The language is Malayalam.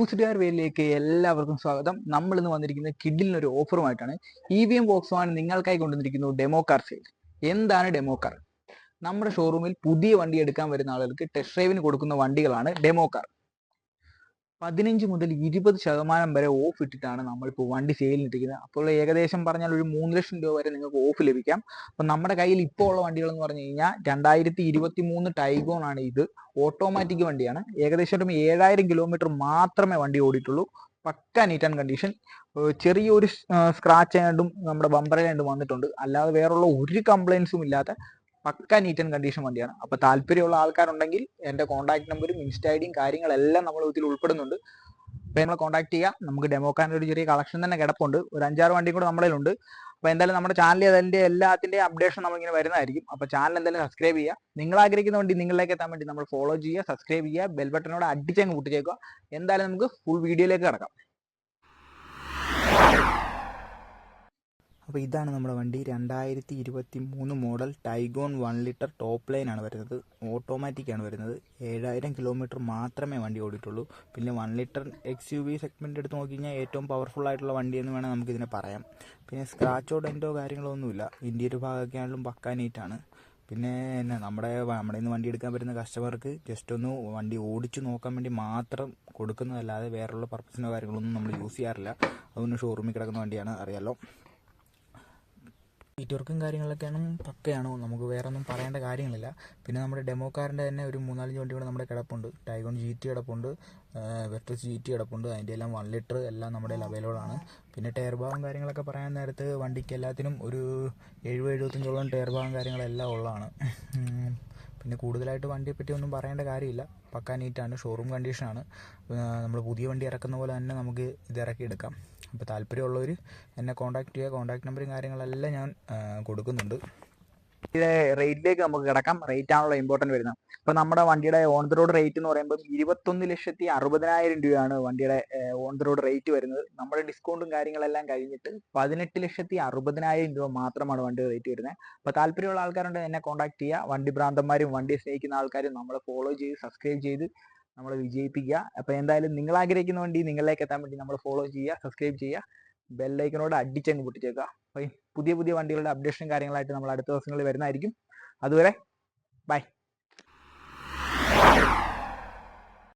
ടൂസിറ്റുകാർ വേയിലേക്ക് എല്ലാവർക്കും സ്വാഗതം. നമ്മൾ ഇന്ന് വന്നിരിക്കുന്നത് കിഡിലിനൊരു ഓഫറുമായിട്ടാണ്. EVM ബോക്സുമാണ് നിങ്ങൾക്കായി കൊണ്ടുവന്നിരിക്കുന്നു ഡെമോ കാർ സെയിൽ. എന്താണ് ഡെമോ കാർ? നമ്മുടെ ഷോറൂമിൽ പുതിയ വണ്ടി എടുക്കാൻ വരുന്ന ആളുകൾക്ക് ടെസ്റ്റ് ഡ്രൈവിന് കൊടുക്കുന്ന വണ്ടികളാണ് ഡെമോ കാർ. 15 മുതൽ 20% വരെ ഓഫ് ഇട്ടിട്ടാണ് നമ്മളിപ്പോൾ വണ്ടി സെയിലിന് ഇട്ടിരിക്കുന്നത്. അപ്പോൾ ഏകദേശം പറഞ്ഞാൽ ഒരു 3 ലക്ഷം രൂപ വരെ നിങ്ങൾക്ക് ഓഫ് ലഭിക്കാം. അപ്പം നമ്മുടെ കയ്യിൽ ഇപ്പോൾ ഉള്ള വണ്ടികൾ എന്ന് പറഞ്ഞു കഴിഞ്ഞാൽ 2023 ടൈഗോൺ ആണ്. ഇത് ഓട്ടോമാറ്റിക് വണ്ടിയാണ്. ഏകദേശം ഒരു 7000 കിലോമീറ്റർ മാത്രമേ വണ്ടി ഓടിയിട്ടുള്ളൂ. പക്ക നീറ്റ് ആൻഡ് കണ്ടീഷൻ. ചെറിയൊരു സ്ക്രാച്ച് ആയതും നമ്മുടെ ബമ്പറിലായിട്ട് വന്നിട്ടുണ്ട്. അല്ലാതെ വേറുള്ള ഒരു കംപ്ലൈൻസും ഇല്ലാത്ത പക്ക നീറ്റ് ആൻഡ് കണ്ടീഷൻ വണ്ടിയാണ്. അപ്പൊ താല്പര്യമുള്ള ആൾക്കാരുണ്ടെങ്കിൽ എന്റെ കോൺടാക്ട് നമ്പറും ഇൻസ്റ്റ ഐഡിയും കാര്യങ്ങളെല്ലാം നമ്മൾ ഇതിൽ ഉൾപ്പെടുന്നുണ്ട്. അപ്പൊ നമ്മളെ കോൺടാക്ട് ചെയ്യാം. നമുക്ക് ഡെമോ കാറിന്റെ ഒരു ചെറിയ കളക്ഷൻ തന്നെ കിടപ്പുണ്ട്. ഒരു 5-6 വണ്ടി കൂടെ നമ്മളിലുണ്ട്. അപ്പൊ എന്തായാലും നമ്മുടെ ചാനലിൽ അതിന്റെ എല്ലാത്തിന്റെയും അപ്ഡേഷൻ നമ്മളിങ്ങനെ വരുന്നതായിരിക്കും. അപ്പൊ ചാനൽ എന്തായാലും സബ്സ്ക്രൈബ് ചെയ്യുക. നിങ്ങൾ ആഗ്രഹിക്കുന്ന വണ്ടി നിങ്ങളിലേക്ക് എത്താൻ വേണ്ടി നമ്മൾ ഫോളോ ചെയ്യുക, സബ്സ്ക്രൈബ് ചെയ്യുക, ബെൽ ബട്ടനോട് അടിച്ചങ്ങ് പൊട്ടിച്ചേക്കുക. എന്തായാലും നമുക്ക് ഫുൾ വീഡിയോയിലേക്ക് കിടക്കാം. അപ്പോൾ ഇതാണ് നമ്മുടെ വണ്ടി. 2023 model Taigun 1 litre top line ആണ് വരുന്നത്. ഓട്ടോമാറ്റിക് ആണ് വരുന്നത്. 7000 കിലോമീറ്റർ മാത്രമേ വണ്ടി ഓടിയിട്ടുള്ളൂ. പിന്നെ 1 ലിറ്റർ XUV സെഗ്മെന്റ് എടുത്ത് നോക്കി കഴിഞ്ഞാൽ ഏറ്റവും പവർഫുൾ ആയിട്ടുള്ള വണ്ടി എന്ന് വേണം നമുക്കിതിനെ പറയാം. പിന്നെ സ്ക്രാച്ചോ ഡെൻറ്റോ കാര്യങ്ങളോ ഒന്നുമില്ല. ഇന്റീരിയർ ഭാഗമൊക്കെ ആണെങ്കിലും പക്കാ നീറ്റാണ്. പിന്നെ നമ്മുടെ ഇന്ന് വണ്ടി എടുക്കാൻ വരുന്ന കസ്റ്റമർക്ക് ജസ്റ്റ് ഒന്ന് വണ്ടി ഓടിച്ചു നോക്കാൻ വേണ്ടി മാത്രം കൊടുക്കുന്നതല്ലാതെ വേറെയുള്ള പർപ്പസിനോ കാര്യങ്ങളൊന്നും നമ്മൾ യൂസ് ചെയ്യാറില്ല. അതൊന്ന് ഷോറൂമിൽ കിടക്കുന്ന വണ്ടിയാണ്, അറിയാലോ. സീറ്റ് കാര്യങ്ങളൊക്കെയാണ് പക്കയാണ്. നമുക്ക് വേറെ ഒന്നും പറയേണ്ട കാര്യങ്ങളില്ല. പിന്നെ നമ്മുടെ ഡെമോ കാറിൻ്റെ തന്നെ ഒരു 3-4 വണ്ടി കൂടെ നമ്മുടെ കിടപ്പുണ്ട്. ടൈഗോൺ GT കിടപ്പുണ്ട്, വെർട്ടസ് GT കിടപ്പുണ്ട്. അതിൻ്റെ എല്ലാം 1 ലിറ്റർ എല്ലാം നമ്മുടെ അവൈലബിൾ ആണ്. പിന്നെ ടയർ ഭാഗം കാര്യങ്ങളൊക്കെ പറയാൻ നേരത്ത് വണ്ടിക്ക് എല്ലാത്തിനും ഒരു 70-75 ടയർ ഭാഗം കാര്യങ്ങളെല്ലാം ഉള്ളതാണ്. പിന്നെ കൂടുതലായിട്ട് വണ്ടിയെ പറ്റി ഒന്നും പറയേണ്ട കാര്യമില്ല. പക്കാ നീറ്റാണ്, ഷോറൂം കണ്ടീഷനാണ്. നമ്മൾ പുതിയ വണ്ടി ഇറക്കുന്ന പോലെ തന്നെ നമുക്ക് ഇത് ഇറക്കിയെടുക്കാം. അപ്പോൾ താല്പര്യമുള്ളവർ എന്നെ കോൺടാക്ട് ചെയ്യുക. കോൺടാക്ട് നമ്പറും കാര്യങ്ങളെല്ലാം ഞാൻ കൊടുക്കുന്നുണ്ട്. റേറ്റിലേക്ക് നമുക്ക് കിടക്കാം. റേറ്റ് ആണല്ലോ ഇമ്പോർട്ടൻറ്റ് വരുന്നത്. അപ്പോൾ നമ്മുടെ വണ്ടിയുടെ ഓൺ ദ റോഡ് റേറ്റ് എന്ന് പറയുമ്പോൾ 21,60,000 രൂപയാണ് വണ്ടിയുടെ ഓൺ ദ റോഡ് റേറ്റ് വരുന്നത്. നമ്മുടെ ഡിസ്കൗണ്ടും കാര്യങ്ങളെല്ലാം കഴിഞ്ഞിട്ട് 18,60,000 രൂപ മാത്രമാണ് വണ്ടി റേറ്റ് വരുന്നത്. അപ്പോൾ താല്പര്യമുള്ള ആൾക്കാരുണ്ട് എന്നെ കോൺടാക്ട് ചെയ്യുക. വണ്ടി ഭ്രാന്തന്മാരും വണ്ടി സ്നേഹിക്കുന്ന ആൾക്കാരും നമ്മളെ ഫോളോ ചെയ്ത് സബ്സ്ക്രൈബ് ചെയ്ത് നമ്മളെ വിജയിപ്പിക്കുക. അപ്പോൾ എന്തായാലും നിങ്ങൾ ആഗ്രഹിക്കുന്ന വണ്ടി നിങ്ങളിലേക്ക് എത്താൻ വേണ്ടി നമ്മൾ ഫോളോ ചെയ്യുക, സബ്സ്ക്രൈബ് ചെയ്യുക, ബെല്ലൈക്കനോട് അടിച്ചങ്ങ് പൊട്ടിച്ചേക്കുക. അപ്പോൾ പുതിയ വണ്ടികളുടെ അപ്ഡേഷനും കാര്യങ്ങളായിട്ട് നമ്മൾ അടുത്ത ദിവസങ്ങളിൽ വരുന്നതായിരിക്കും. അതുവരെ ബൈ.